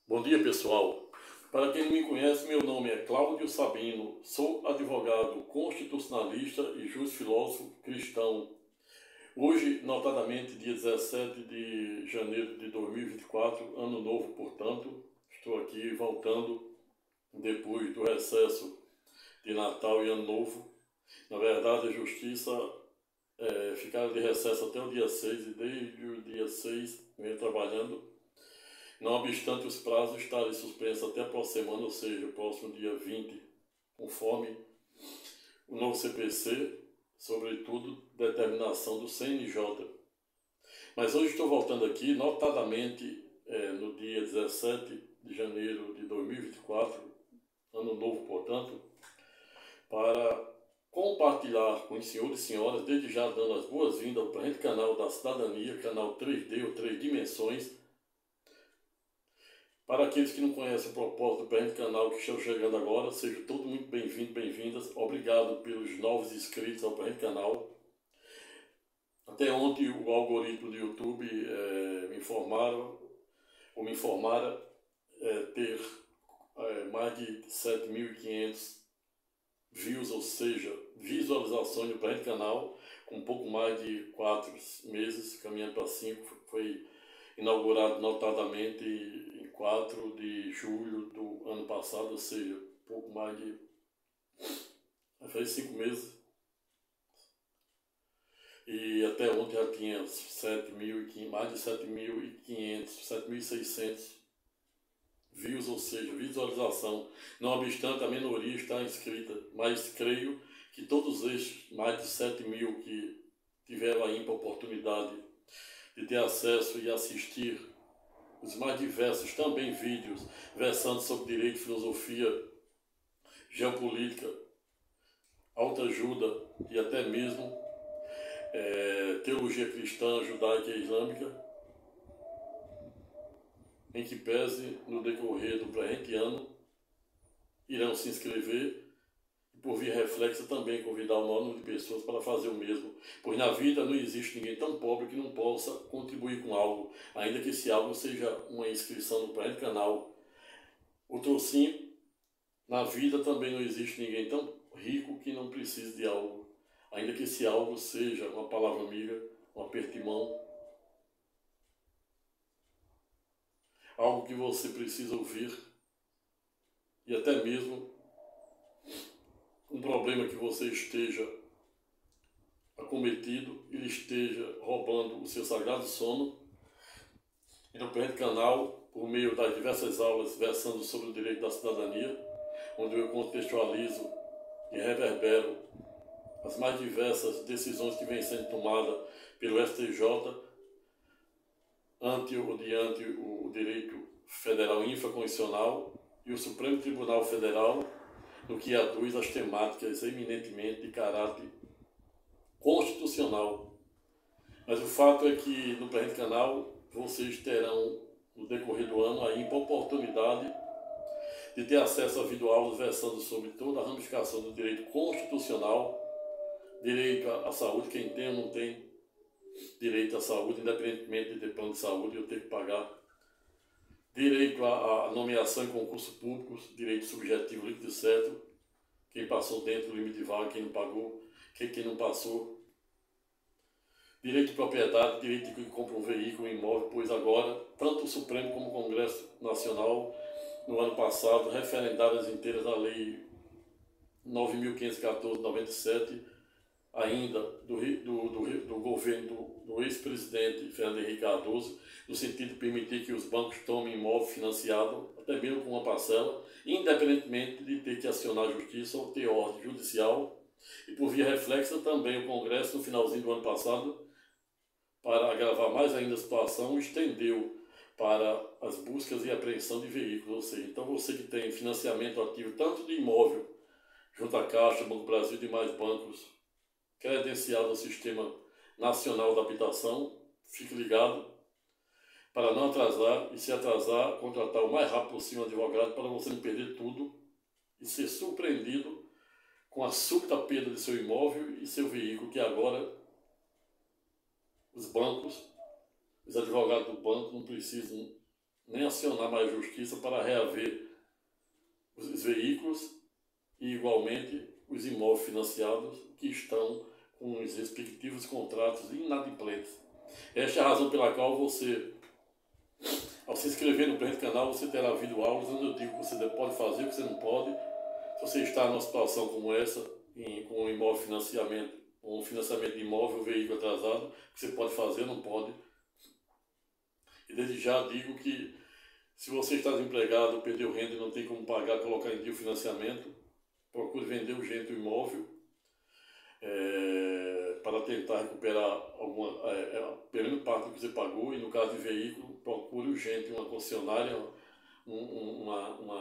Bom dia, pessoal. Para quem não me conhece, meu nome é Cláudio Sabino, sou advogado constitucionalista e juiz-filósofo cristão. Hoje, notadamente, dia 17 de janeiro de 2024, ano novo, portanto, estou aqui voltando depois do recesso de Natal e Ano Novo. Na verdade, a Justiça ficaram de recesso até o dia 6 e desde o dia 6 venho trabalhando. Não obstante os prazos estarem suspensos até a próxima semana, ou seja, o próximo dia 20, conforme o novo CPC, sobretudo determinação do CNJ. Mas hoje estou voltando aqui, notadamente no dia 17 de janeiro de 2024, ano novo, portanto, para compartilhar com os senhores e senhoras, desde já dando as boas-vindas ao presente canal da cidadania, canal 3D ou 3 dimensões. Para aqueles que não conhecem o propósito do presente canal que estão chegando agora, sejam todos muito bem-vindos, bem-vindas. Obrigado pelos novos inscritos ao presente canal. Até ontem o algoritmo do YouTube me informara ter mais de 7.500 views, ou seja, visualizações do presente canal, com um pouco mais de 4 meses, caminhando para 5, foi inaugurado notadamente em 4 de julho do ano passado, ou seja, pouco mais de... faz 5 meses. E até ontem já tinha mais de 7.500, 7.600 views, ou seja, visualização. Não obstante, a minoria está inscrita, mas creio que todos estes, mais de 7.000 que tiveram a ímpar oportunidade de ter acesso e assistir os mais diversos também vídeos versando sobre direito, filosofia, geopolítica, autoajuda e até mesmo teologia cristã, judaica e islâmica, em que pese no decorrer do presente ano irão se inscrever e por via reflexa também convidar o maior número de pessoas para fazer o mesmo, pois na vida não existe ninguém tão pobre que não possa contribuir com algo, ainda que esse algo seja uma inscrição no presente canal. Outro sim, na vida também não existe ninguém tão rico que não precise de algo, ainda que esse algo seja uma palavra amiga, um aperto de mão, algo que você precisa ouvir e até mesmo um problema que você esteja acometido, ele esteja roubando o seu sagrado sono. E no presente canal, por meio das diversas aulas versando sobre o direito da cidadania, onde eu contextualizo e reverbero as mais diversas decisões que vêm sendo tomadas pelo STJ ante o direito federal infraconstitucional e o Supremo Tribunal Federal, no que aduz as temáticas eminentemente de caráter constitucional. Mas o fato é que no presente canal vocês terão, no decorrer do ano, a ímpar oportunidade de ter acesso a videoaulas versando sobre toda a ramificação do direito constitucional, direito à saúde, quem tem ou não tem direito à saúde, independentemente de ter plano de saúde, eu tenho que pagar, direito à nomeação em concursos públicos, direito subjetivo líquido e certo, quem passou dentro do limite de vaga, quem não pagou, quem não passou, direito de propriedade, direito de quem compra um veículo, um imóvel, pois agora, tanto o Supremo como o Congresso Nacional, no ano passado, referendaram as inteiras a Lei 9.514/97, ainda do governo do ex-presidente Fernando Henrique Cardoso, no sentido de permitir que os bancos tomem imóvel financiado, até mesmo com uma parcela, independentemente de ter que acionar a justiça ou ter ordem judicial. E por via reflexa também o Congresso, no finalzinho do ano passado, para agravar mais ainda a situação, estendeu para as buscas e apreensão de veículos. Ou seja, então você que tem financiamento ativo tanto de imóvel, junto à Caixa, Banco do Brasil e demais bancos credenciados ao Sistema Nacional da Habitação, fique ligado para não atrasar, e se atrasar, contratar o mais rápido possível um advogado para você não perder tudo e ser surpreendido com a súbita perda de seu imóvel e seu veículo, que agora os bancos, os advogados do banco não precisam nem acionar mais a justiça para reaver os veículos e, igualmente, os imóveis financiados que estão com os respectivos contratos inadimplentes. Esta é a razão pela qual você, ao se inscrever no presente canal, você terá videoaulas onde eu digo o que você pode fazer, o que você não pode. Se você está numa situação como essa, com um imóvel financiamento, um financiamento de imóvel, veículo atrasado, o que você pode fazer, não pode. E desde já digo que se você está desempregado, perdeu renda e não tem como pagar, colocar em dia o financiamento, procure vender urgente o imóvel para tentar recuperar pelo menos parte do que você pagou. E no caso de veículo, procure urgente uma concessionária, uma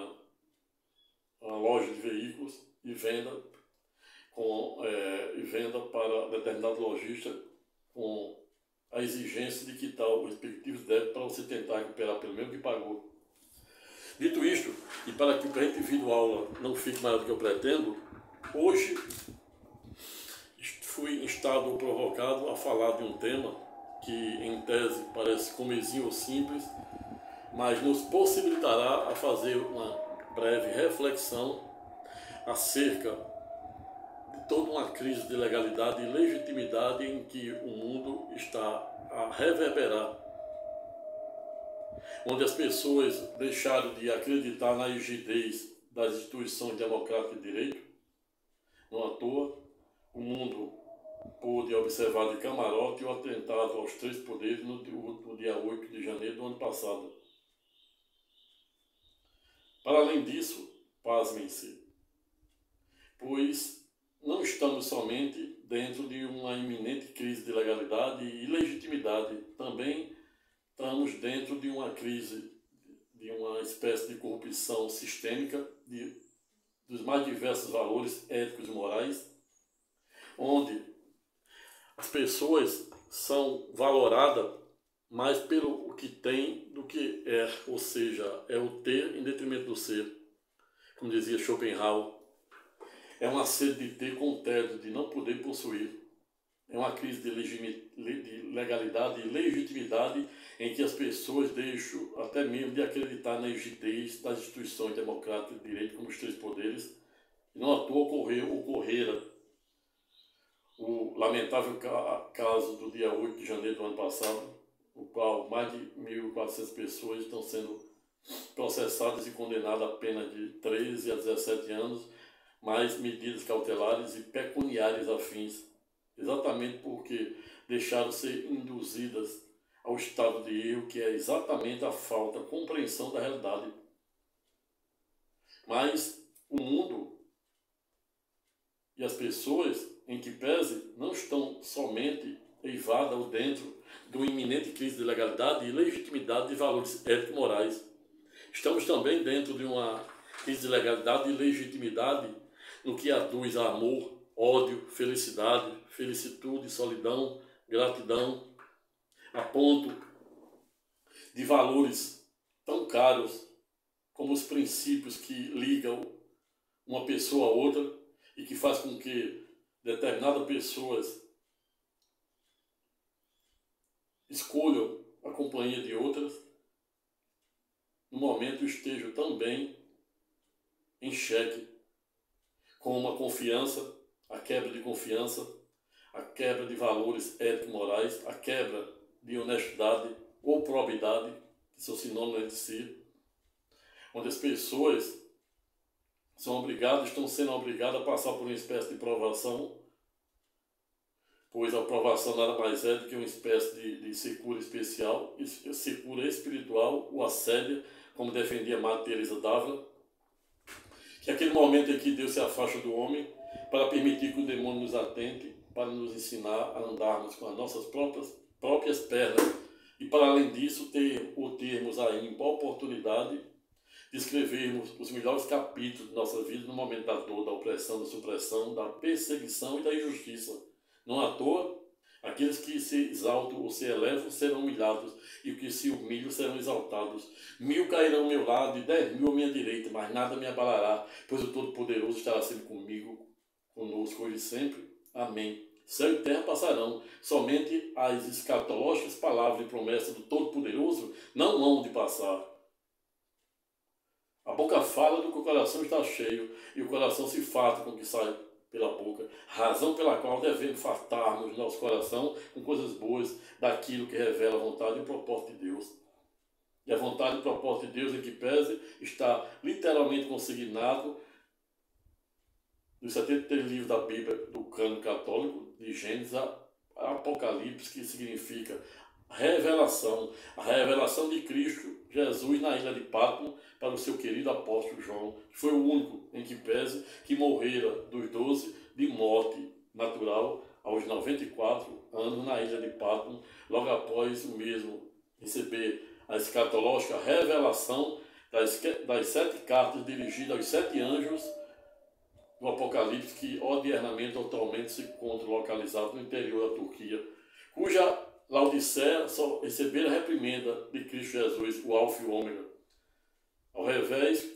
loja de veículos e venda para determinado lojista com a exigência de quitar os respectivos débitos para você tentar recuperar pelo menos o que pagou. Dito isto, e para que o presente vídeo aula não fique maior do que eu pretendo, hoje fui instado ou provocado a falar de um tema que em tese parece comezinho ou simples, mas nos possibilitará a fazer uma breve reflexão acerca de toda uma crise de legalidade e legitimidade em que o mundo está a reverberar, onde as pessoas deixaram de acreditar na rigidez das instituições democráticas de direito. Não à toa, o mundo pôde observar de camarote o atentado aos 3 poderes no dia 8 de janeiro do ano passado. Para além disso, pasmem-se, pois não estamos somente dentro de uma iminente crise de legalidade e legitimidade, também estamos dentro de uma crise, de uma espécie de corrupção sistêmica dos mais diversos valores éticos e morais, onde as pessoas são valoradas mais pelo que tem do que é, ou seja, é o ter em detrimento do ser. Como dizia Schopenhauer, é uma sede de ter com tédio de não poder possuir. É uma crise de legalidade e legitimidade em que as pessoas deixam até mesmo de acreditar na rigidez das instituições democráticas de direito como os 3 poderes. E não à toa ocorrera o lamentável caso do dia 8 de janeiro do ano passado, no qual mais de 1.400 pessoas estão sendo processadas e condenadas a pena de 13 a 17 anos, mais medidas cautelares e pecuniárias afins, exatamente porque deixaram ser induzidas ao estado de erro, que é exatamente a falta de compreensão da realidade. Mas o mundo e as pessoas, em que pese, não estão somente eivadas ou dentro de uma iminente crise de legalidade e legitimidade de valores éticos e morais. Estamos também dentro de uma crise de legalidade e legitimidade no que aduz a amor, ódio, felicidade, felicitude, solidão, gratidão, a ponto de valores tão caros como os princípios que ligam uma pessoa a outra e que faz com que determinadas pessoas escolham a companhia de outras, no momento estejam também em xeque, como a confiança, a quebra de confiança, a quebra de valores éticos e morais, a quebra de honestidade ou probidade, que são sinônimos entre si, onde as pessoas estão sendo obrigadas a passar por uma espécie de provação, pois a provação nada mais é do que uma espécie de secura especial, secura espiritual, o assédio, como defendia Madre Teresa d'Ávila, que é aquele momento em que Deus se afasta do homem para permitir que o demônio nos atente, para nos ensinar a andarmos com as nossas próprias pernas e, para além disso, termos a ímpar oportunidade de escrevermos os melhores capítulos de nossa vida no momento da dor, da opressão, da supressão, da perseguição e da injustiça. Não à toa, aqueles que se exaltam ou se elevam serão humilhados, e os que se humilham serão exaltados. 1000 cairão ao meu lado e 10.000 à minha direita, mas nada me abalará, pois o Todo-Poderoso estará sempre conosco hoje e sempre. Amém. Céu e terra passarão, somente as escatológicas palavras e promessas do Todo-Poderoso não hão de passar. A boca fala do que o coração está cheio, e o coração se farta com o que sai pela boca, razão pela qual devemos fartarmos nosso coração com coisas boas, daquilo que revela a vontade e o propósito de Deus. E a vontade e o propósito de Deus, em que pese, está literalmente consignado nos 73 livros da Bíblia, do cânon católico, de Gênesis a Apocalipse, que significa revelação, a revelação de Cristo Jesus na ilha de Patmos para o seu querido apóstolo João, que foi o único, em que pese, que morrera dos 12 de morte natural aos 94 anos na ilha de Patmos, logo após o mesmo receber a escatológica revelação das 7 cartas dirigidas aos 7 anjos do Apocalipse, que odiernamente atualmente se encontra localizado no interior da Turquia, cuja Laodiceia só recebera a reprimenda de Cristo Jesus, o Alfa e o Ômega. Ao revés,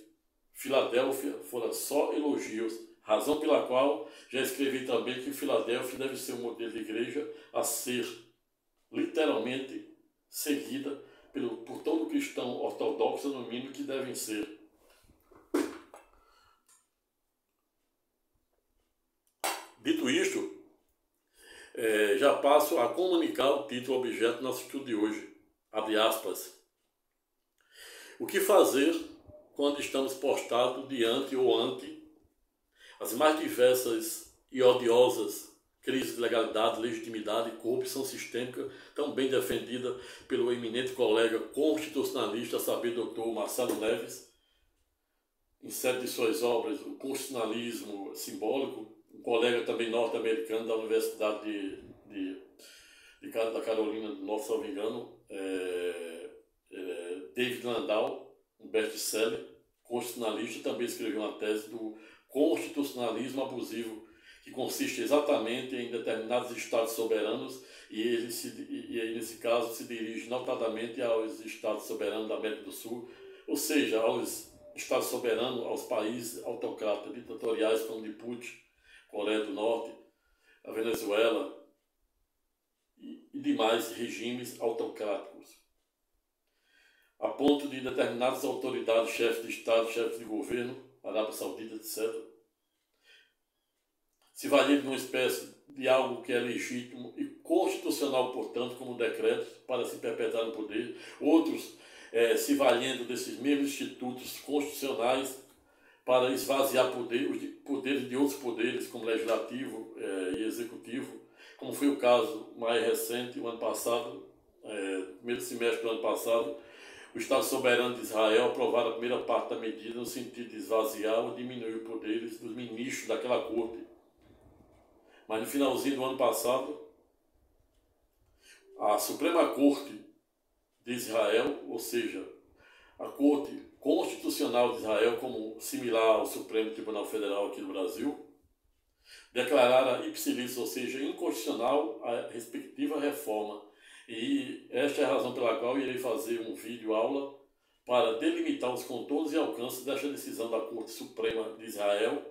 Filadélfia fora só elogios, razão pela qual já escrevi também que Filadélfia deve ser um modelo de igreja a ser literalmente seguida por todo cristão ortodoxo, no mínimo, que devem ser. Dito isto, já passo a comunicar o título objeto do nosso estudo de hoje, abre aspas. O que fazer quando estamos postados diante ou ante as mais diversas e odiosas crises de legalidade, legitimidade e corrupção sistêmica, tão bem defendida pelo eminente colega constitucionalista, a saber, Dr. Marcelo Neves, em sede de suas obras, O Constitucionalismo Simbólico, um colega também norte-americano da Universidade da Carolina do Norte, se não me engano, David Landau, um best-seller, constitucionalista, também escreveu uma tese do constitucionalismo abusivo, que consiste exatamente em determinados estados soberanos, e aí, nesse caso, se dirige notadamente aos estados soberanos da América do Sul, ou seja, aos estados soberanos, aos países autocratas ditatoriais como Djibouti, Coreia do Norte, a Venezuela e demais regimes autocráticos, a ponto de determinadas autoridades, chefes de Estado, chefes de governo, Arábia Saudita, etc., se valer de uma espécie de algo que é legítimo e constitucional, portanto, como decreto, para se perpetuar no poder. Outros se valendo desses mesmos institutos constitucionais para esvaziar os poderes de outros poderes, como legislativo e executivo, como foi o caso mais recente, o ano passado, primeiro semestre do ano passado, o Estado soberano de Israel aprovaram a primeira parte da medida no sentido de esvaziar ou diminuir os poderes dos ministros daquela corte. Mas no finalzinho do ano passado, a Suprema Corte de Israel, ou seja, a Corte Constitucional de Israel, como similar ao Supremo Tribunal Federal aqui no Brasil, declarara ipsilis, ou seja, inconstitucional, a respectiva reforma. E esta é a razão pela qual irei fazer um vídeo aula para delimitar os contornos e alcances desta decisão da Corte Suprema de Israel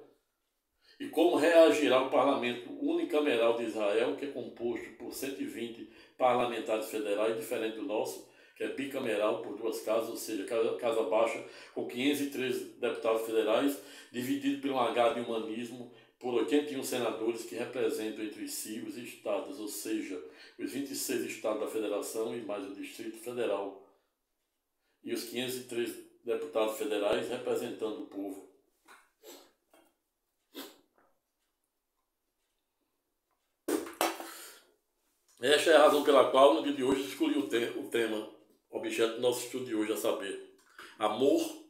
e como reagirá o Parlamento Unicameral de Israel, que é composto por 120 parlamentares federais, diferente do nosso, que é bicameral por 2 casas, ou seja, Casa Baixa com 513 deputados federais, dividido por um H de humanismo, por 81 senadores que representam entre si os estados, ou seja, os 26 estados da federação e mais o Distrito Federal, e os 513 deputados federais representando o povo. Esta é a razão pela qual, no dia de hoje, escolhi o tema, objeto do nosso estudo de hoje, a saber, amor,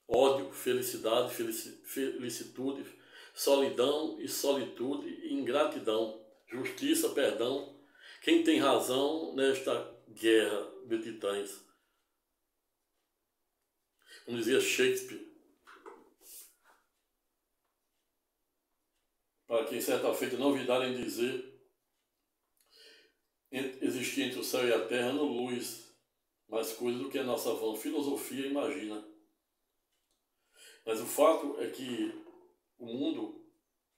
ódio, felicidade, felicitude, solidão e solitude e ingratidão, justiça, perdão, quem tem razão nesta guerra de titãs. Como dizia Shakespeare, para quem certa feita não ouviram em dizer, existia entre o céu e a terra no luz mais coisa do que a nossa vã filosofia imagina. Mas o fato é que o mundo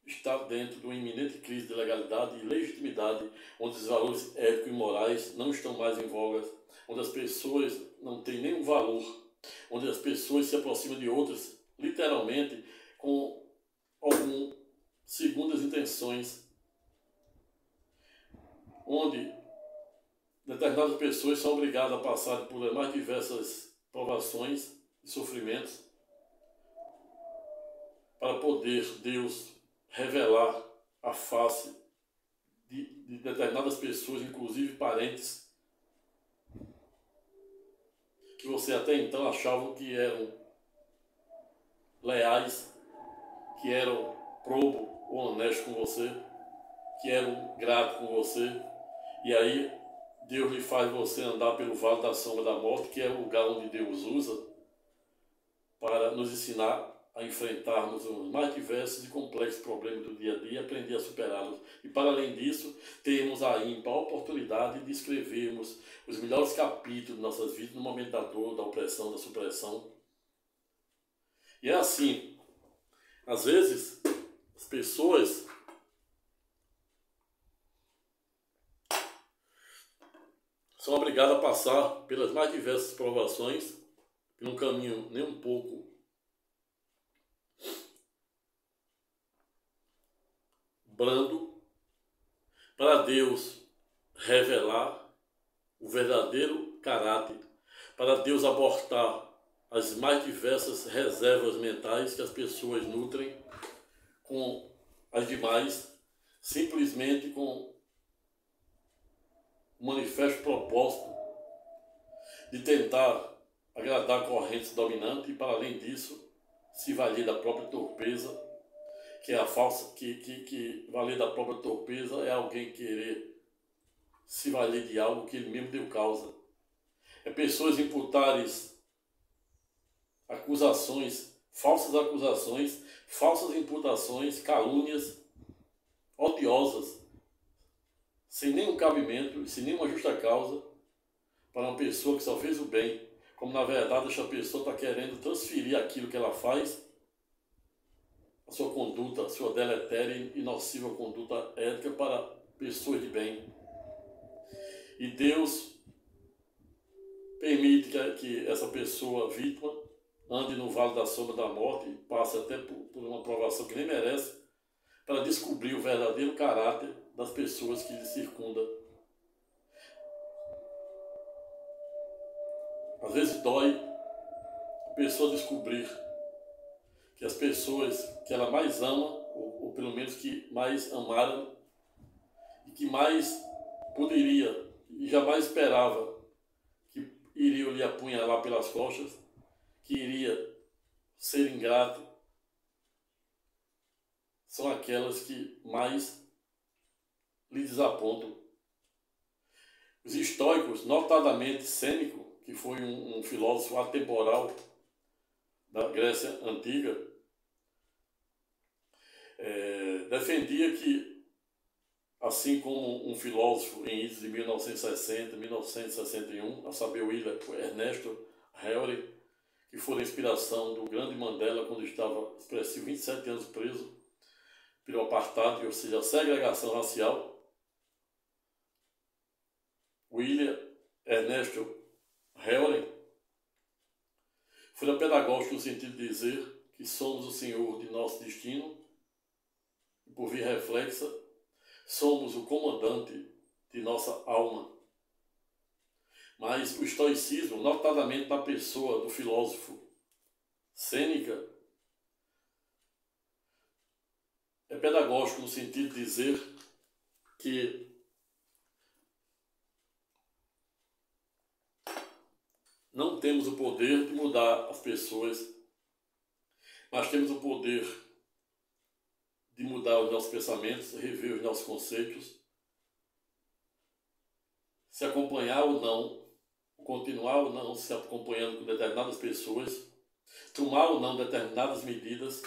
está dentro de uma iminente crise de legalidade e legitimidade, onde os valores éticos e morais não estão mais em voga, onde as pessoas não têm nenhum valor, onde as pessoas se aproximam de outras, literalmente, com algumas segundas intenções, onde determinadas pessoas são obrigadas a passar por mais diversas provações e sofrimentos para poder Deus revelar a face de determinadas pessoas, inclusive parentes, que você até então achava que eram leais, que eram probo ou honestos com você, que eram gratos com você, e aí Deus lhe faz você andar pelo vale da sombra da morte, que é o lugar onde Deus usa para nos ensinar a enfrentarmos os mais diversos e complexos problemas do dia a dia e aprender a superá-los. E para além disso, termos a ímpar oportunidade de escrevermos os melhores capítulos de nossas vidas no momento da dor, da opressão, da supressão. E é assim, às vezes, as pessoas são obrigadas a passar pelas mais diversas provações, num caminho nem um pouco brando, para Deus revelar o verdadeiro caráter, para Deus abortar as mais diversas reservas mentais que as pessoas nutrem com as demais, simplesmente com o manifesto propósito de tentar agradar a corrente dominante e, para além disso, se valer da própria torpeza, que é a falsa, que valer da própria torpeza é alguém querer se valer de algo que ele mesmo deu causa. É pessoas imputarem acusações, falsas imputações, calúnias odiosas, sem nenhum cabimento e sem nenhuma justa causa, para uma pessoa que só fez o bem, como na verdade essa pessoa está querendo transferir aquilo que ela faz, a sua conduta, a sua deletéria e nociva conduta ética para pessoas de bem. E Deus permite que essa pessoa vítima ande no vale da sombra da morte e passe até por uma provação que nem merece, para descobrir o verdadeiro caráter das pessoas que lhe circundam. Às vezes dói a pessoa descobrir que as pessoas que ela mais ama, ou pelo menos que mais amaram, e que mais poderia e jamais esperava que iriam lhe apunhalar pelas costas, que iria ser ingrato, são aquelas que mais lhe desapontam. Os estoicos, notadamente Sêneco, que foi um filósofo atemporal da Grécia Antiga, defendia que, assim como um filósofo em idos de 1960, 1961, a saber o Ernesto Heuer, que foi a inspiração do grande Mandela quando estava expressivo 27 anos preso pelo apartheid, ou seja, a segregação racial. William Ernesto Heuer foi pedagógico no sentido de dizer que somos o senhor de nosso destino e, por via reflexa, somos o comandante de nossa alma. Mas o estoicismo, notadamente na pessoa do filósofo Sêneca, é pedagógico no sentido de dizer que não temos o poder de mudar as pessoas, mas temos o poder de mudar os nossos pensamentos, rever os nossos conceitos, se acompanhar ou não, continuar ou não se acompanhando com determinadas pessoas, tomar ou não determinadas medidas,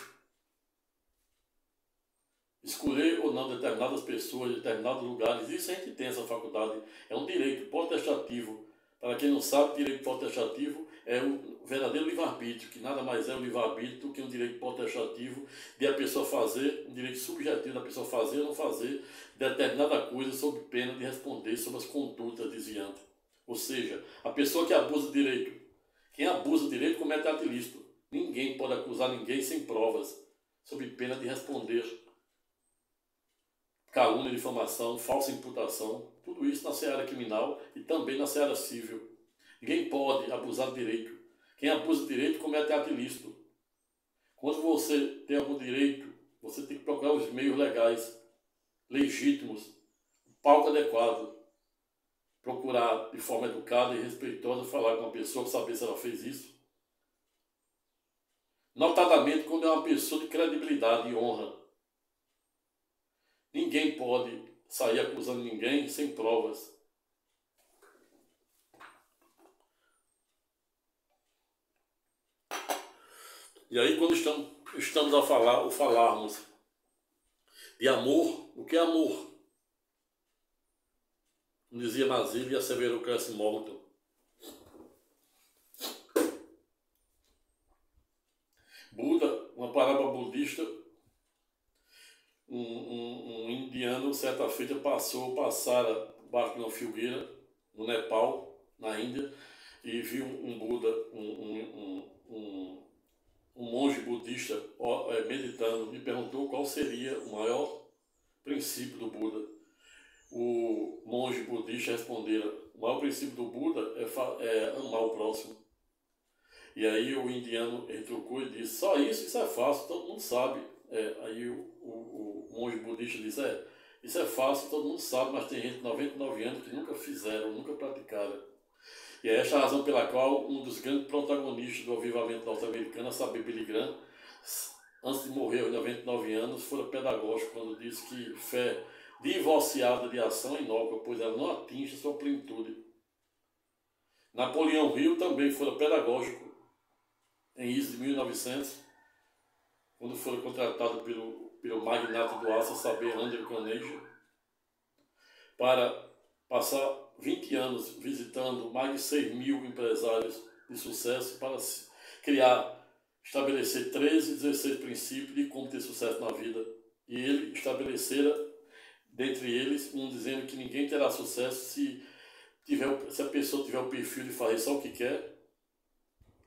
escolher ou não determinadas pessoas, determinados lugares. Isso a gente tem essa faculdade, é um direito potestativo. Para quem não sabe, direito potestativo é o verdadeiro livre-arbítrio, que nada mais é o livre-arbítrio do que um direito potestativo de a pessoa fazer, um direito subjetivo da pessoa fazer ou não fazer determinada coisa sob pena de responder sobre as condutas desviantes. Ou seja, a pessoa que abusa do direito, Quem abusa do direito comete ato ilícito. Ninguém pode acusar ninguém sem provas, sob pena de responder calúnia, difamação, falsa imputação, tudo isso na seara criminal e também na seara civil. Ninguém pode abusar do direito. Quem abusa do direito comete ato ilícito. Quando você tem algum direito, você tem que procurar os meios legais, legítimos, o palco adequado, procurar de forma educada e respeitosa falar com uma pessoa para saber se ela fez isso. Notadamente quando é uma pessoa de credibilidade e honra. Ninguém pode sair acusando ninguém sem provas. E aí quando estamos a falar ou falarmos de amor, o que é amor? Como dizia Nasir e asseverou Cresce Morton. Buda, uma parábola budista, um indiano, certa feita, passara embaixo de uma filgueira, no Nepal, na Índia, e viu um Buda, um monge budista meditando, e perguntou qual seria o maior princípio do Buda. O monge budista respondeu: o maior princípio do Buda é amar o próximo. E aí o indiano retrucou e disse: só isso é fácil, todo mundo sabe. Aí o monge budista disse: isso é fácil, todo mundo sabe, mas tem gente de 99 anos que nunca fizeram, nunca praticaram. E é esta a razão pela qual um dos grandes protagonistas do avivamento norte-americano, a saber, Billy Graham, antes de morrer aos 99 anos, foi pedagógico quando disse que fé divorciada de ação é inócua, pois ela não atinge sua plenitude. Napoleão Hill também foi pedagógico em isso de 1900, quando foi contratado pelo magnata do aço, a saber, Andrew Carnegie, para passar 20 anos visitando mais de 6 mil empresários de sucesso para estabelecer 13, 16 princípios de como ter sucesso na vida. E ele estabelecera, dentre eles, dizendo que ninguém terá sucesso se a pessoa tiver o perfil de fazer só o que quer.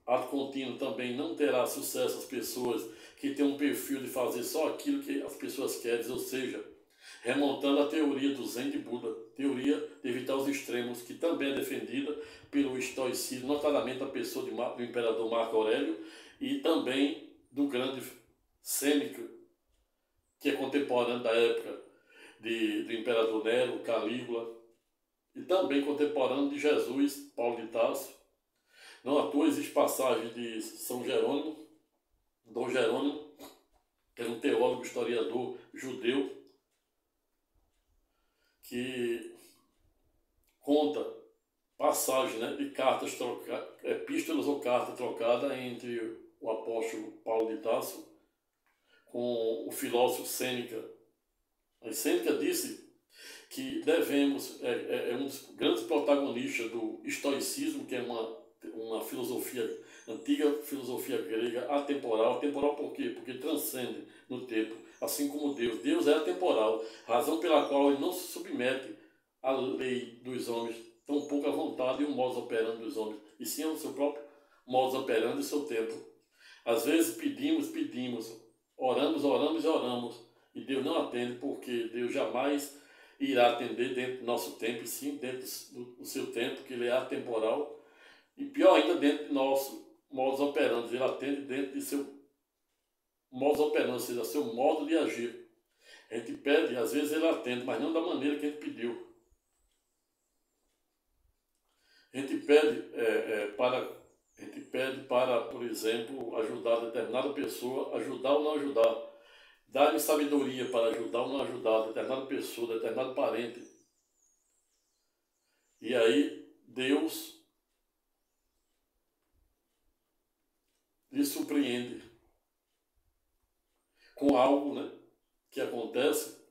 Ato contínuo também não terá sucesso as pessoas que têm um perfil de fazer só aquilo que as pessoas querem, ou seja, remontando a teoria do Zen de Buda, teoria de evitar os extremos, que também é defendida pelo estoicismo, notadamente a pessoa do imperador Marco Aurélio e também do grande Sêneca, que é contemporâneo da época do imperador Nero, Calígula, e também contemporâneo de Jesus, Paulo de Tarso. Não à toa existe passagem de São Jerônimo, Dom Jerônimo, que era um teólogo, historiador judeu, que conta passagem de cartas epístolas ou carta trocada entre o apóstolo Paulo de Tarso com o filósofo Sêneca. E Sêneca disse que devemos, um dos grandes protagonistas do estoicismo, que é uma filosofia, antiga filosofia grega, atemporal. Atemporal por quê? Porque transcende no tempo, assim como Deus. Deus é atemporal, razão pela qual ele não se submete à lei dos homens, tampouco à vontade e o modus operandi dos homens, e sim ao seu próprio modus operandi e seu tempo. Às vezes pedimos, oramos e oramos, e Deus não atende, porque Deus jamais irá atender dentro do nosso tempo, e sim dentro do seu tempo, que ele é atemporal. E pior ainda, dentro do nosso modus operandi, ele atende dentro de seu modus operandi, ou seja, seu modo de agir. A gente pede, às vezes ele atende, mas não da maneira que a gente pediu. A gente pede para, por exemplo, ajudar determinada pessoa, ajudar ou não ajudar. Dar-lhe sabedoria para ajudar ou não ajudar determinada pessoa, determinado parente. E aí, Deus lhe surpreende com algo que acontece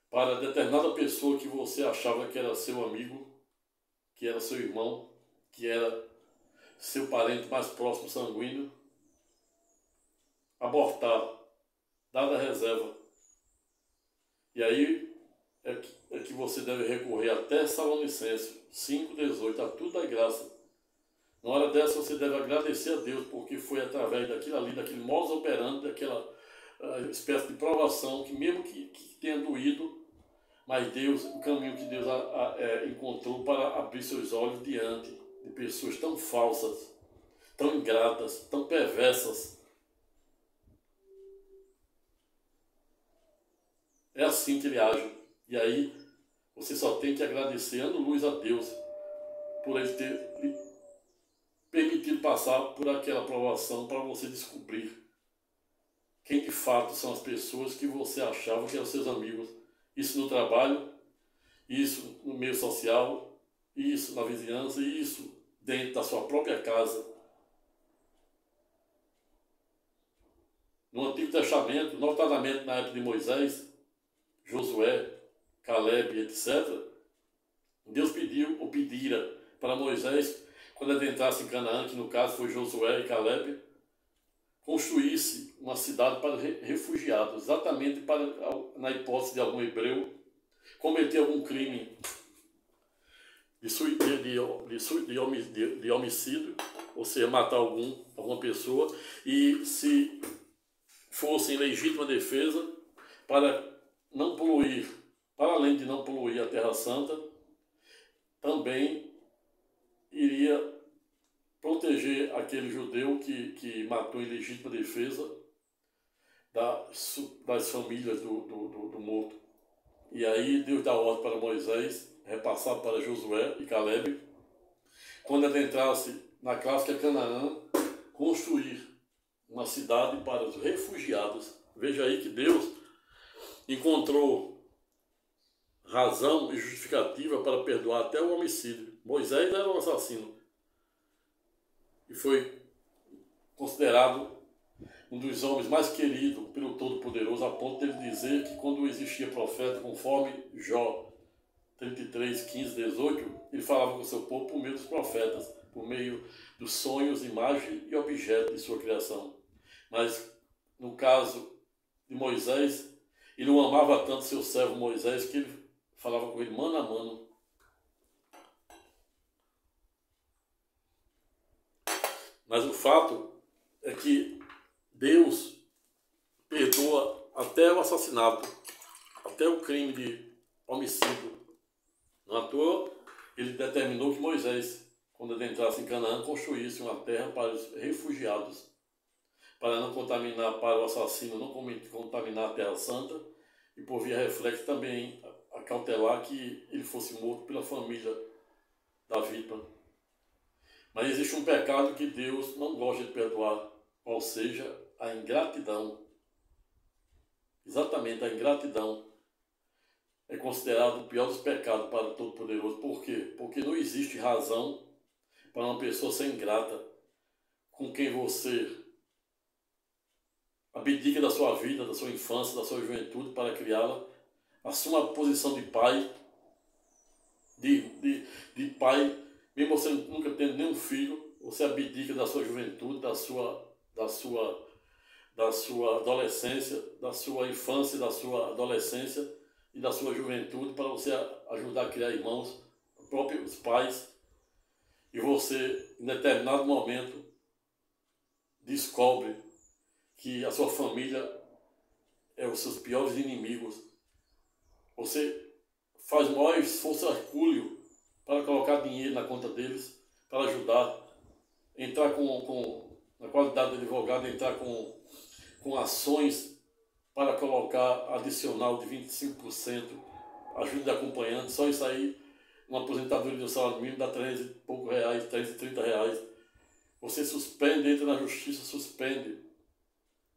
para determinada pessoa que você achava que era seu amigo, que era seu irmão, que era seu parente mais próximo sanguíneo, abortar, dada a reserva. E aí é que você deve recorrer até Tessalonicenses 5,18, a tudo da graça, Na hora dessa você deve agradecer a Deus, porque foi através daquilo ali, daquele modus operandi, daquela espécie de provação, que mesmo que tenha doído, mas Deus, o caminho que Deus encontrou para abrir seus olhos diante de pessoas tão falsas, tão ingratas, tão perversas. É assim que ele age. E aí você só tem que agradecer, dando luz a Deus, por ele ter lhe permitido passar por aquela provação para você descobrir quem de fato são as pessoas que você achava que eram seus amigos. Isso no trabalho, isso no meio social, isso na vizinhança, isso dentro da sua própria casa. No Antigo Testamento, notadamente na época de Moisés, Josué, Caleb, etc., Deus pediu ou pedira para Moisés, quando ele entrasse em Canaã, que no caso foi Josué e Caleb, construísse uma cidade para refugiados, exatamente para, na hipótese de algum hebreu cometer algum crime de homicídio, ou seja, matar alguma pessoa, e se fosse em legítima defesa, para não poluir, para além de não poluir a Terra Santa, também iria proteger aquele judeu que matou em legítima defesa das famílias do morto. E aí Deus dá ordem para Moisés, repassado para Josué e Caleb, quando adentrasse na clássica Canaã, construir uma cidade para os refugiados. Veja aí que Deus encontrou razão e justificativa para perdoar até o homicídio. Moisés era um assassino e foi considerado um dos homens mais queridos pelo Todo-Poderoso, a ponto de ele dizer que quando existia profeta, conforme Jó 33, 15, 18, ele falava com o seu povo por meio dos profetas, por meio dos sonhos, imagem e objeto de sua criação. Mas, no caso de Moisés, ele não amava tanto seu servo Moisés que ele falava com ele mano a mano. Mas o fato é que Deus perdoa até o assassinato, até o crime de homicídio. Não à toa, ele determinou que Moisés, quando adentrasse em Canaã, construísse uma terra para os refugiados, para não contaminar, para o assassino não contaminar a Terra Santa, e por via reflexo também acautelar que ele fosse morto pela família da vítima. Mas existe um pecado que Deus não gosta de perdoar, qual seja a ingratidão. Exatamente, a ingratidão é considerado o pior dos pecados para o Todo-Poderoso. Por quê? Porque não existe razão para uma pessoa ser ingrata com quem você abdica da sua vida, da sua infância, da sua juventude para criá-la, assuma a posição de pai, de pai, mesmo você nunca tendo nenhum filho, você abdica da sua juventude, da sua adolescência, da sua infância, da sua adolescência e da sua juventude para você ajudar a criar irmãos, próprios pais, e você, em determinado momento, descobre que a sua família é os seus piores inimigos. Você faz o maior esforço hercúleo para colocar dinheiro na conta deles, para ajudar, entrar na qualidade de advogado, entrar com ações para colocar adicional de 25%, ajuda de acompanhante, só isso aí, uma aposentadoria de um salário mínimo dá 300 e poucos reais, 330 reais. Você suspende, entra na justiça, suspende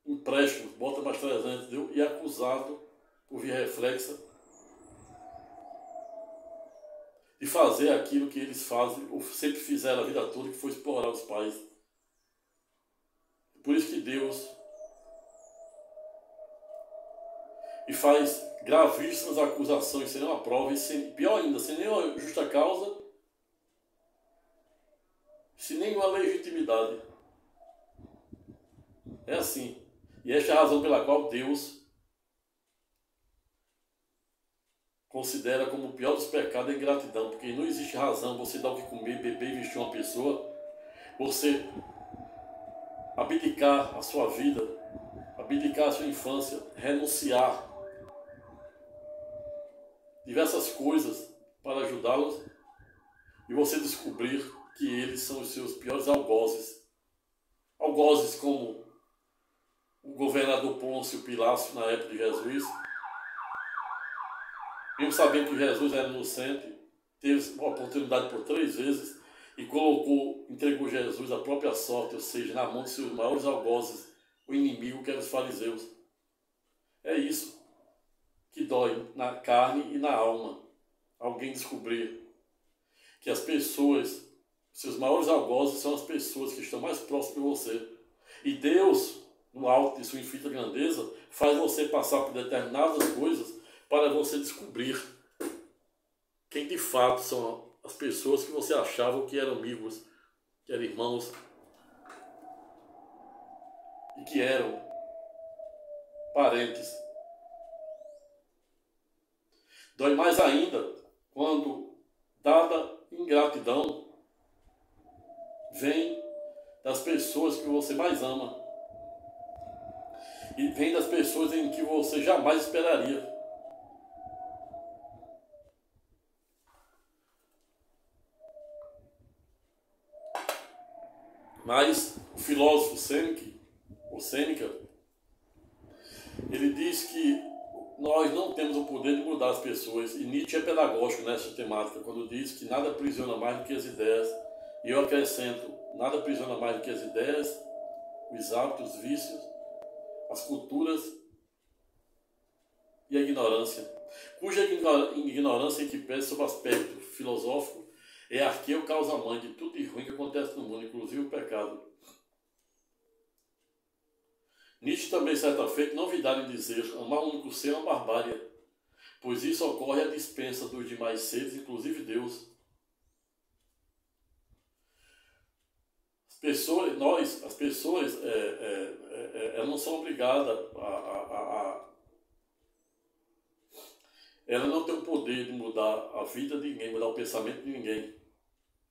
empréstimos, bota mais 300, entendeu? E é acusado, por via reflexa, de fazer aquilo que eles fazem, ou sempre fizeram a vida toda, que foi explorar os pais. Por isso que Deus e faz gravíssimas acusações sem nenhuma prova, e pior ainda, sem nenhuma justa causa, sem nenhuma legitimidade. É assim. E esta é a razão pela qual Deus considera como o pior dos pecados a ingratidão, porque não existe razão você dar o que comer, beber e vestir uma pessoa você abdicar a sua vida, abdicar a sua infância, renunciar diversas coisas para ajudá-los e você descobrir que eles são os seus piores algozes. Algozes como o governador Pôncio Pilatos na época de Jesus, mesmo sabendo que Jesus era inocente, teve uma oportunidade por 3 vezes e entregou Jesus à própria sorte, ou seja, na mão de seus maiores algozes, o inimigo que eram os fariseus. É isso que dói na carne e na alma. Alguém descobrir que as pessoas, seus maiores algozes são as pessoas que estão mais próximas de você. E Deus, no alto de sua infinita grandeza, faz você passar por determinadas coisas para você descobrir quem de fato são as pessoas que você achava que eram amigos, que eram irmãos e que eram parentes. Dói mais ainda quando, dada ingratidão, vem das pessoas que você mais ama e vem das pessoas em que você jamais esperaria. Mas o filósofo Sêneca, ele diz que nós não temos o poder de mudar as pessoas, e Nietzsche é pedagógico nessa temática, quando diz que nada aprisiona mais do que as ideias, e eu acrescento, nada aprisiona mais do que as ideias, os hábitos, os vícios, as culturas e a ignorância, cuja ignorância em que pese sob aspecto filosófico é arqueu causa-mãe de tudo de ruim que acontece no mundo, inclusive o pecado. Nietzsche também, certa feita, novidade em dizer: amar o único ser é uma barbárie, pois isso ocorre à dispensa dos demais seres, inclusive Deus. As pessoas elas não são obrigadas elas não têm o poder de mudar a vida de ninguém, mudar o pensamento de ninguém.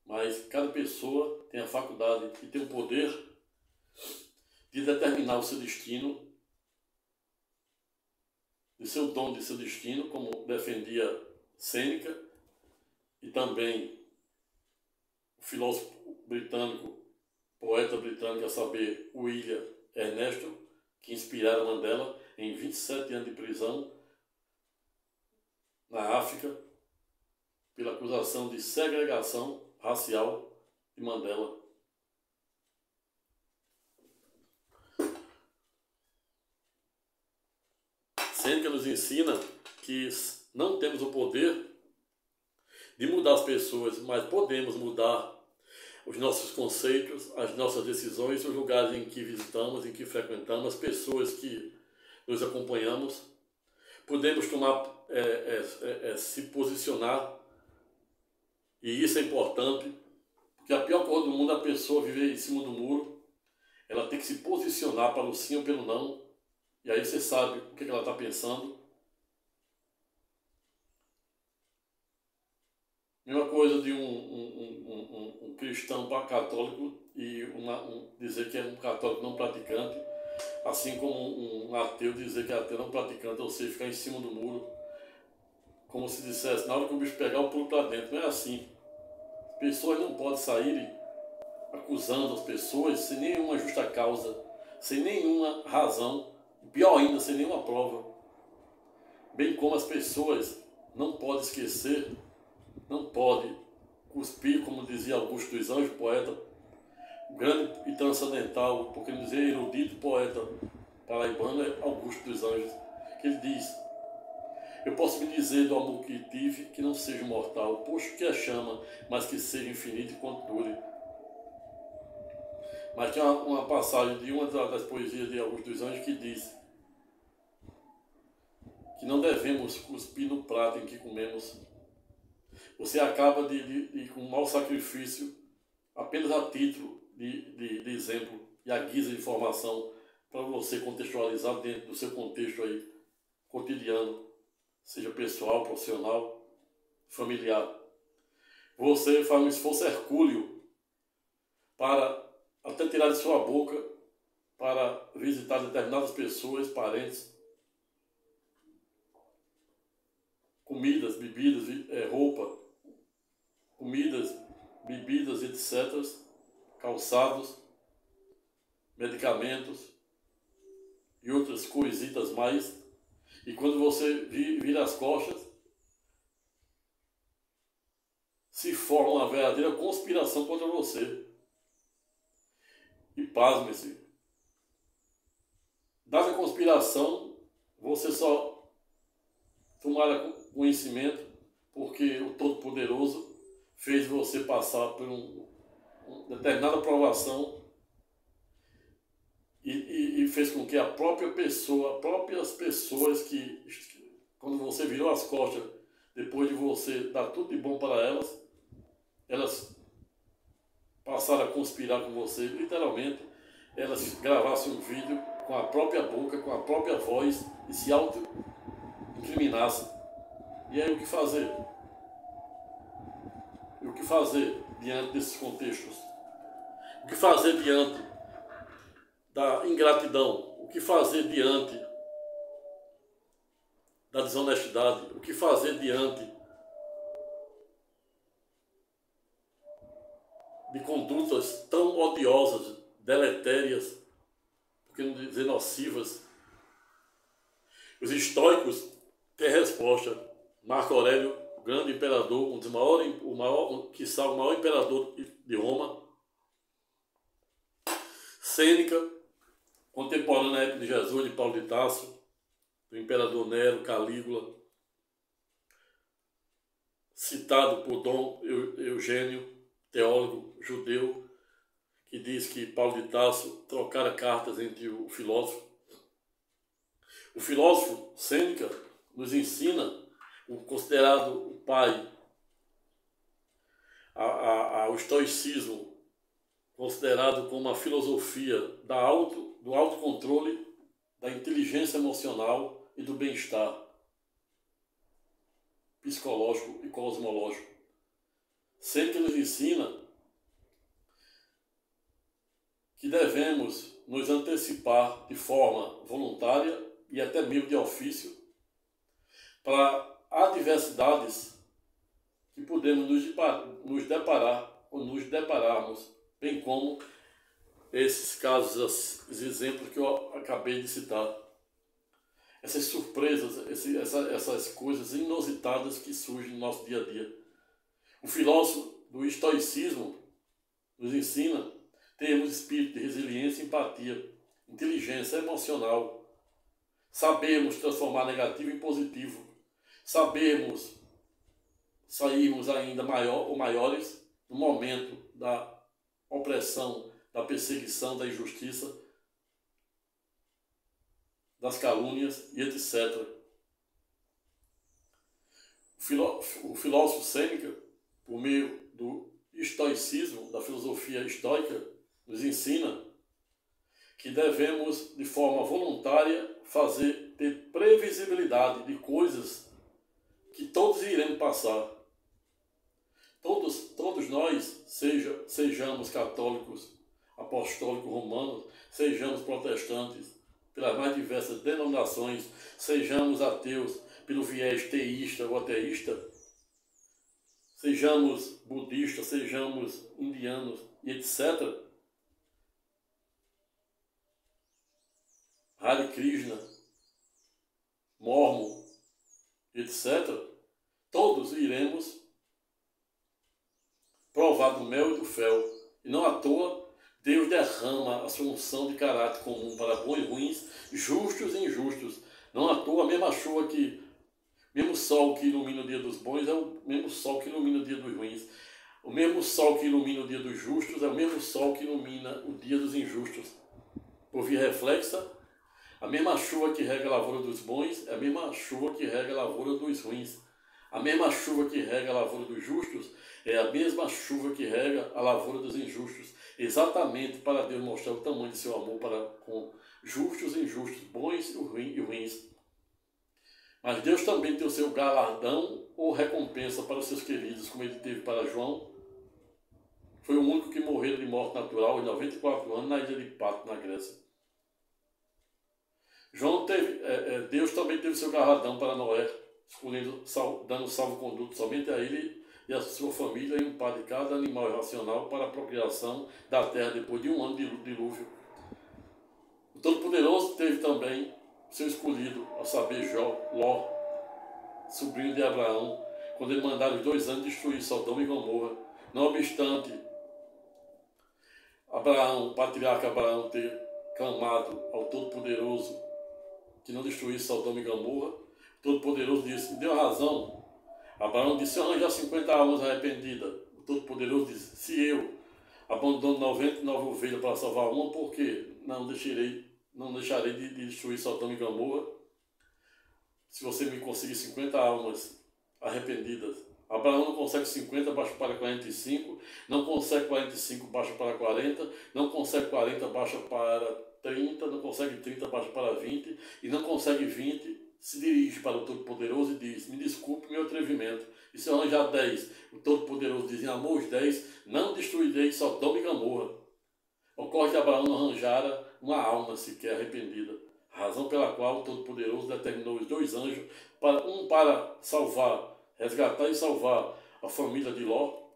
Mas cada pessoa tem a faculdade e tem o poder de determinar o seu destino, de seu dom, de seu destino, como defendia Sêneca e também o filósofo britânico, poeta britânico, a saber, William Ernesto, que inspirara Mandela em 27 anos de prisão na África pela acusação de segregação racial de Mandela. Sêneca nos ensina que não temos o poder de mudar as pessoas, mas podemos mudar os nossos conceitos, as nossas decisões, os lugares em que visitamos, em que frequentamos, as pessoas que nos acompanhamos. Podemos se posicionar, e isso é importante, porque a pior coisa do mundo é a pessoa viver em cima do muro. Ela tem que se posicionar para o sim ou pelo não, e aí você sabe o que ela está pensando. Mesma coisa de um cristão católico e dizer que é um católico não praticante, assim como um ateu dizer que é ateu não praticante, ou seja, ficar em cima do muro, como se dissesse, na hora que o bicho pegar, eu pulo para dentro. Não é assim. As pessoas não podem sair acusando as pessoas sem nenhuma justa causa, sem nenhuma razão, e pior ainda, sem nenhuma prova. Bem como as pessoas não podem esquecer, não podem cuspir, como dizia Augusto dos Anjos, poeta grande e transcendental, porque ele dizia erudito poeta paraibano, é Augusto dos Anjos, que ele diz: eu posso me dizer do amor que tive que não seja mortal, posto que a chama, mas que seja infinito e quanto dure. Mas tem uma passagem de uma das poesias de Augusto dos Anjos que diz que não devemos cuspir no prato em que comemos. Você acaba com um mau sacrifício, apenas a título de exemplo e a guisa de informação, para você contextualizar dentro do seu contexto aí, cotidiano, seja pessoal, profissional, familiar. Você faz um esforço hercúleo para até tirar de sua boca para visitar determinadas pessoas, parentes, comidas, bebidas, roupa, comidas, bebidas, etc., calçados, medicamentos e outras coisitas mais. E quando você vira as costas, se forma uma verdadeira conspiração contra você. E pasme-se, dessa conspiração você só tomará conhecimento porque o Todo-Poderoso fez você passar por uma determinada provação e fez com que a própria pessoa, próprias pessoas que, quando você virou as costas, depois de você dar tudo de bom para elas passaram a conspirar com você, literalmente, elas gravassem um vídeo com a própria boca, com a própria voz e se auto-incriminassem. E aí o que fazer? E o que fazer diante desses contextos? O que fazer diante da ingratidão? O que fazer diante da desonestidade? O que fazer diante de condutas tão odiosas, deletérias, por que não dizer nocivas? Os estoicos têm resposta. Marco Aurélio, o grande imperador, um dos maiores, o maior imperador de Roma. Sêneca, contemporâneo na época de Jesus, de Paulo de Tarso, do imperador Nero, Calígula, citado por Dom Eugênio, teólogo judeu, que diz que Paulo de Tarso trocara cartas entre o filósofo. O filósofo Sêneca nos ensina, o considerado o pai ao estoicismo, considerado como uma filosofia do autocontrole, da inteligência emocional e do bem-estar psicológico e cosmológico. Sêneca nos ensina que devemos nos antecipar de forma voluntária e até mesmo de ofício para adversidades que podemos nos deparar ou nos depararmos, bem como esses casos, esses exemplos que eu acabei de citar. Essas surpresas, essas coisas inusitadas que surgem no nosso dia a dia. O filósofo do estoicismo nos ensina termos espírito de resiliência e empatia, inteligência emocional, sabermos transformar negativo em positivo, sabermos sairmos ainda maior ou maiores no momento da opressão, da perseguição, da injustiça, das calúnias e etc. O filósofo Sêneca, por meio do estoicismo, da filosofia estoica, nos ensina que devemos, de forma voluntária, ter previsibilidade de coisas que todos iremos passar. Todos nós, sejamos católicos, apostólicos romanos, sejamos protestantes, pelas mais diversas denominações, sejamos ateus pelo viés teísta ou ateísta, sejamos budistas, sejamos indianos e etc. Hare Krishna, Mormon, etc. Todos iremos provar do mel e do fel. E não à toa, Deus derrama a sua unção de caráter comum para bons e ruins, justos e injustos. Não à toa, a mesma chuva mesmo sol que ilumina o dia dos bons é o mesmo sol que ilumina o dia dos ruins. O mesmo sol que ilumina o dia dos justos é o mesmo sol que ilumina o dia dos injustos. Por via reflexa, a mesma chuva que rega a lavoura dos bons é a mesma chuva que rega a lavoura dos ruins. A mesma chuva que rega a lavoura dos justos é a mesma chuva que rega a lavoura dos injustos. Exatamente para Deus mostrar o tamanho de seu amor para com justos e injustos, bons e ruins. Mas Deus também tem o seu galardão ou recompensa para os seus queridos, como ele teve para João, foi o único que morreu de morte natural aos 94 anos na ilha de Pato, na Grécia. Deus também teve seu galardão para Noé, escolhendo, dando salvo-conduto somente a ele e a sua família e um par de cada animal irracional para a procriação da terra depois de um ano de dilúvio. O Todo-Poderoso teve também seu escolhido, a saber, Ló, sobrinho de Abraão, quando ele mandara os 2 anos destruir Sodoma e Gomorra. Não obstante o patriarca Abraão, ter clamado ao Todo-Poderoso que não destruísse Sodoma e Gomorra, o Todo-Poderoso disse, deu razão. Abraão disse, se eu arranjar 50 almas arrependidas, o Todo-Poderoso disse, se eu abandono 99 ovelhas para salvar uma, por quê? Não deixarei de destruir Sodoma e Gomorra, se você me conseguir 50 almas arrependidas. Abraão não consegue 50, baixa para 45, não consegue 45, baixa para 40, não consegue 40, baixa para 30, não consegue 30, baixa para 20, e não consegue 20, se dirige para o Todo-Poderoso e diz, me desculpe meu atrevimento, e se eu arranjar 10, o Todo-Poderoso diz, em amor os 10, não destruirei Sodoma e Gomorra. Ocorre que Abraão não arranjara uma alma sequer arrependida, razão pela qual o Todo-Poderoso determinou os 2 anjos, para resgatar e salvar a família de Ló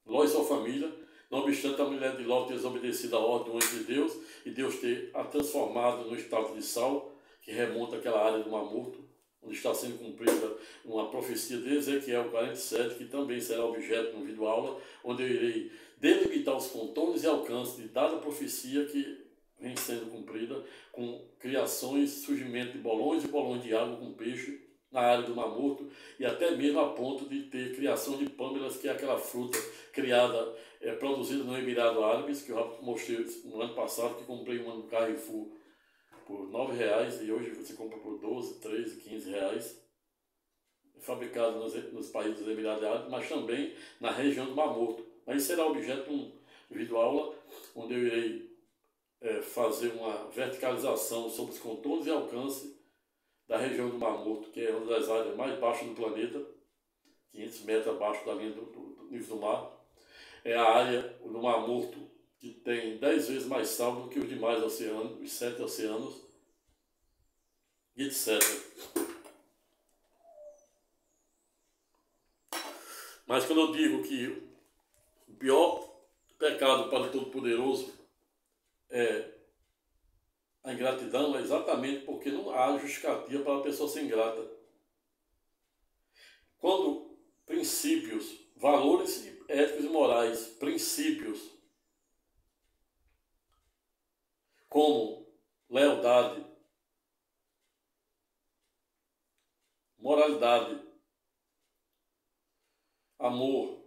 e sua família, não obstante a mulher de Ló ter desobedecido a ordem do anjo de Deus e Deus ter a transformado no estado de sal, que remonta àquela área do Mar Morto, onde está sendo cumprida uma profecia de Ezequiel 47, que também será objeto de uma videoaula, onde eu irei delimitar os contornos e alcances de dada profecia que vem sendo cumprida, com criações, surgimento de bolões e bolões de água com peixe na área do Mar Morto, e até mesmo a ponto de ter criação de pâmelas, que é aquela fruta criada, produzida no Emirado Árabes, que eu já mostrei no ano passado, que comprei uma no Carrefour por R$9, e hoje você compra por 12, 13, 15 reais, fabricado nos países dos Emirados Árabes, mas também na região do Mar Morto. Mas será objeto de uma videoaula, onde eu irei fazer uma verticalização sobre os contornos e alcance da região do Mar Morto, que é uma das áreas mais baixas do planeta, 500 metros abaixo da linha do nível do mar. É a área do Mar Morto que tem 10 vezes mais sal do que os demais oceanos, os 7 oceanos, e etc. Mas quando eu digo que o pior pecado para o Todo-Poderoso é a ingratidão, é exatamente porque não há justificativa para a pessoa ser ingrata. Quando princípios, valores éticos e morais, princípios como lealdade, moralidade, amor,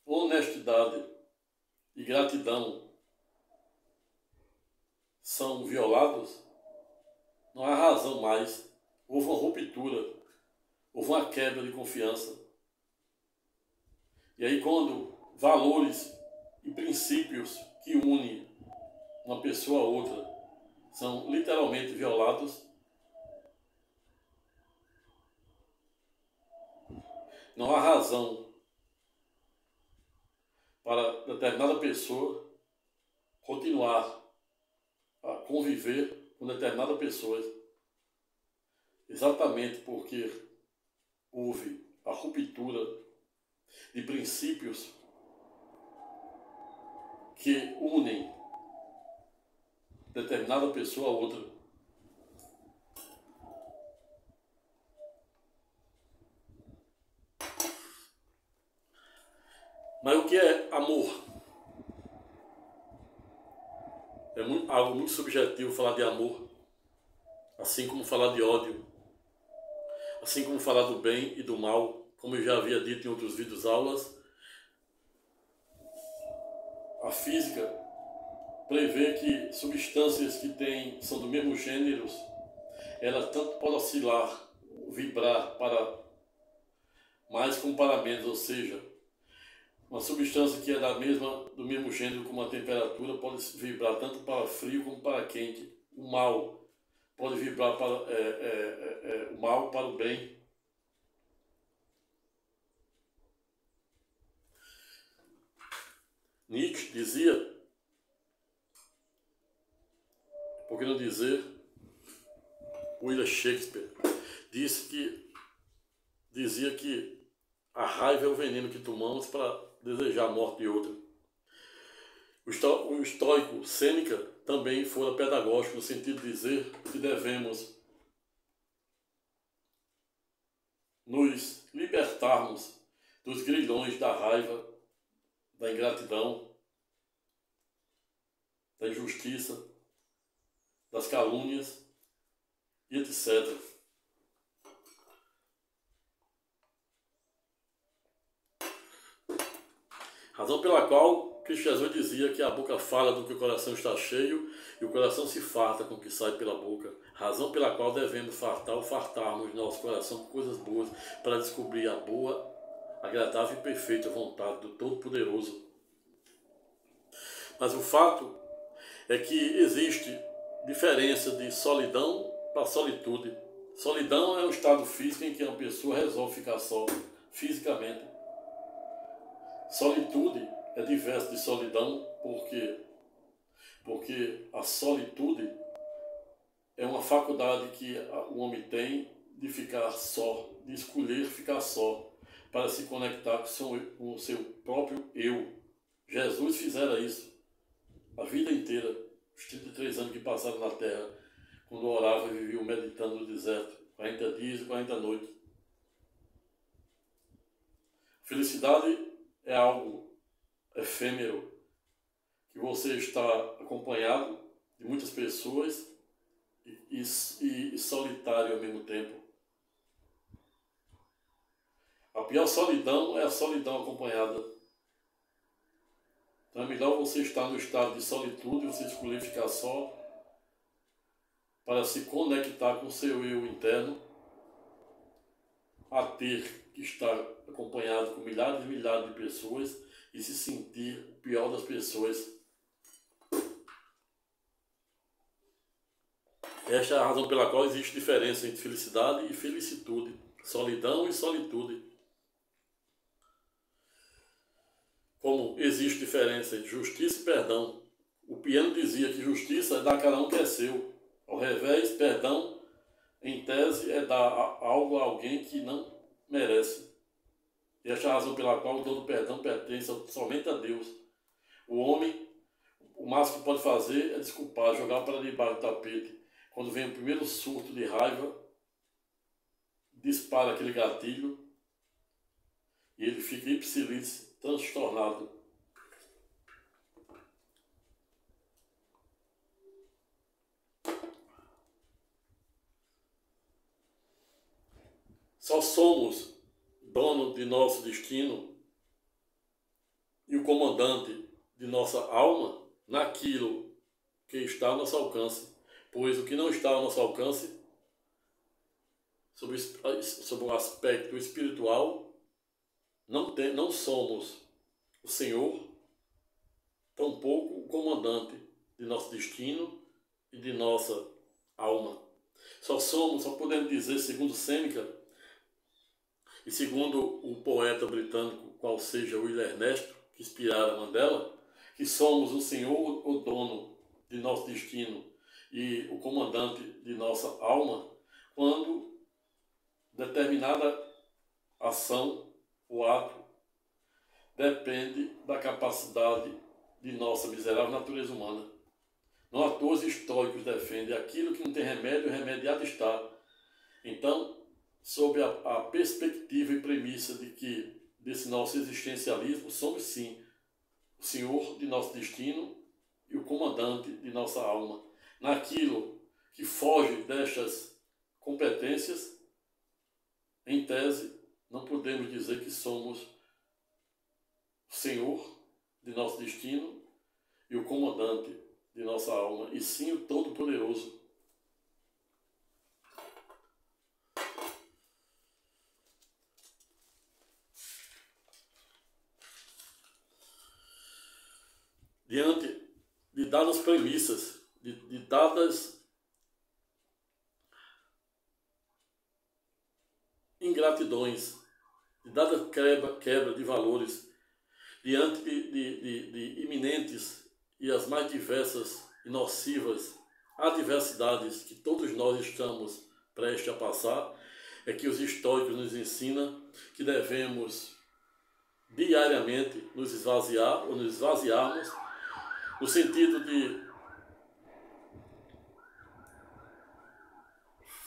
honestidade e gratidão são violados, não há razão mais. Houve uma ruptura, houve uma quebra de confiança. E aí, quando valores e princípios que unem uma pessoa a outra são literalmente violados, não há razão para determinada pessoa continuar a conviver com determinada pessoa, exatamente porque houve a ruptura de princípios que unem determinada pessoa a outra. Mas o que é amor? É algo muito subjetivo falar de amor, assim como falar de ódio, assim como falar do bem e do mal, como eu já havia dito em outros vídeos aulas. A física prevê que substâncias que são do mesmo gênero, elas tanto podem oscilar, vibrar para mais como para menos, ou seja, uma substância que é do mesmo gênero com uma temperatura pode vibrar tanto para frio como para quente. O mal pode vibrar para o mal para o bem. Nietzsche dizia, por que não dizer William Shakespeare, dizia que a raiva é o veneno que tomamos para desejar a morte de outra. O estoico Sêneca também fora pedagógico no sentido de dizer que devemos nos libertarmos dos grilhões da raiva, da ingratidão, da injustiça, das calúnias e etc. Razão pela qual Cristo Jesus dizia que a boca fala do que o coração está cheio e o coração se farta com o que sai pela boca. Razão pela qual devemos fartarmos nosso coração com coisas boas para descobrir a boa, agradável e perfeita vontade do Todo-Poderoso. Mas o fato é que existe diferença de solidão para solitude. Solidão é um estado físico em que uma pessoa resolve ficar só, fisicamente. Solitude é diverso de solidão, porque a solitude é uma faculdade que o homem tem de ficar só, de escolher ficar só, para se conectar com o seu próprio eu. Jesus fizera isso a vida inteira, os 33 anos que passaram na terra, quando orava e vivia meditando no deserto, 40 dias e 40 noites. Felicidade é algo efêmero, que você está acompanhado de muitas pessoas e solitário ao mesmo tempo. A pior solidão é a solidão acompanhada. Então é melhor você estar no estado de solitude, você escolher ficar só, para se conectar com o seu eu interno, a ter que estar acompanhado com milhares e milhares de pessoas e se sentir o pior das pessoas. Esta é a razão pela qual existe diferença entre felicidade e felicitude, solidão e solitude. Como existe diferença entre justiça e perdão. O Piano dizia que justiça é dar a cada um que é seu. Ao revés, perdão, em tese, é dar algo a alguém que não merece. E esta é a razão pela qual o dom do perdão pertence somente a Deus. O homem, o máximo que pode fazer é desculpar, jogar para debaixo do tapete. Quando vem o primeiro surto de raiva, dispara aquele gatilho e ele fica ipsilítice, transtornado. Só somos dono de nosso destino e o comandante de nossa alma naquilo que está ao nosso alcance. Pois o que não está ao nosso alcance, sobre o aspecto espiritual, não somos o Senhor, tampouco o comandante de nosso destino e de nossa alma. Só podemos dizer, segundo Sêneca, e segundo o poeta britânico, qual seja William Ernesto, que inspirara Mandela, que somos o Senhor, o dono de nosso destino e o comandante de nossa alma, quando determinada ação, o ato, depende da capacidade de nossa miserável natureza humana. Não à toa os estoicos defendem aquilo que não tem remédio, o remédio há de estar. Então, sob a perspectiva e premissa de que, desse nosso existencialismo, somos sim o Senhor de nosso destino e o comandante de nossa alma. Naquilo que foge destas competências, em tese, não podemos dizer que somos o Senhor de nosso destino e o comandante de nossa alma, e sim o Todo-Poderoso. Diante de dadas premissas, de dadas ingratidões, de dada quebra de valores, diante de iminentes e as mais diversas e nocivas adversidades que todos nós estamos prestes a passar, é que os estoicos nos ensinam que devemos diariamente nos esvaziar ou nos esvaziarmos, no sentido de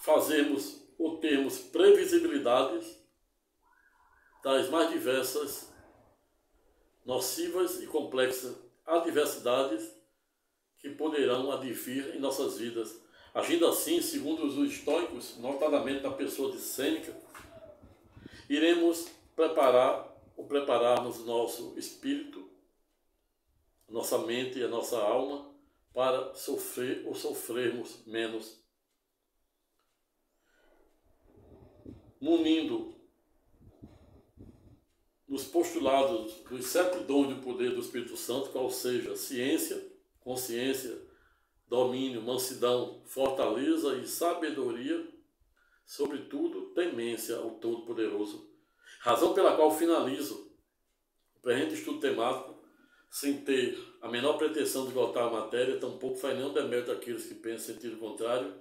fazermos ou termos previsibilidades das mais diversas, nocivas e complexas adversidades que poderão advir em nossas vidas. Agindo assim, segundo os estoicos, notadamente na pessoa de Sêneca, iremos prepararmos nosso espírito, nossa mente e a nossa alma para sofrer ou sofrermos menos, munindo nos postulados dos 7 dons do poder do Espírito Santo, qual seja ciência, consciência, domínio, mansidão, fortaleza e sabedoria, sobretudo temência ao Todo-Poderoso. Razão pela qual finalizo o presente estudo temático sem ter a menor pretensão de esgotar a matéria, tampouco faz nenhum demérito àqueles que pensam em sentido contrário,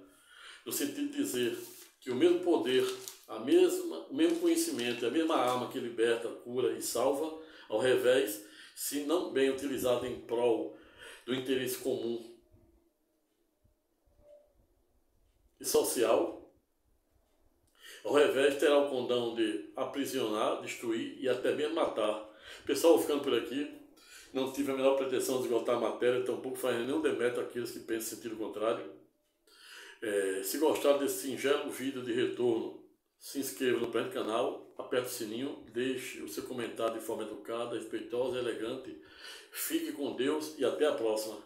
no sentido de dizer que o mesmo poder, o mesmo conhecimento, a mesma arma que liberta, cura e salva, ao revés, se não bem utilizada em prol do interesse comum e social, ao revés terá o condão de aprisionar, destruir e até mesmo matar. Pessoal, vou ficando por aqui. Não tive a menor pretensão de esgotar a matéria, tampouco faz nenhum demérito àqueles que pensam em sentido contrário. Se gostaram desse singelo vídeo de retorno, se inscreva no presente canal, aperte o sininho, deixe o seu comentário de forma educada, respeitosa e elegante. Fique com Deus e até a próxima.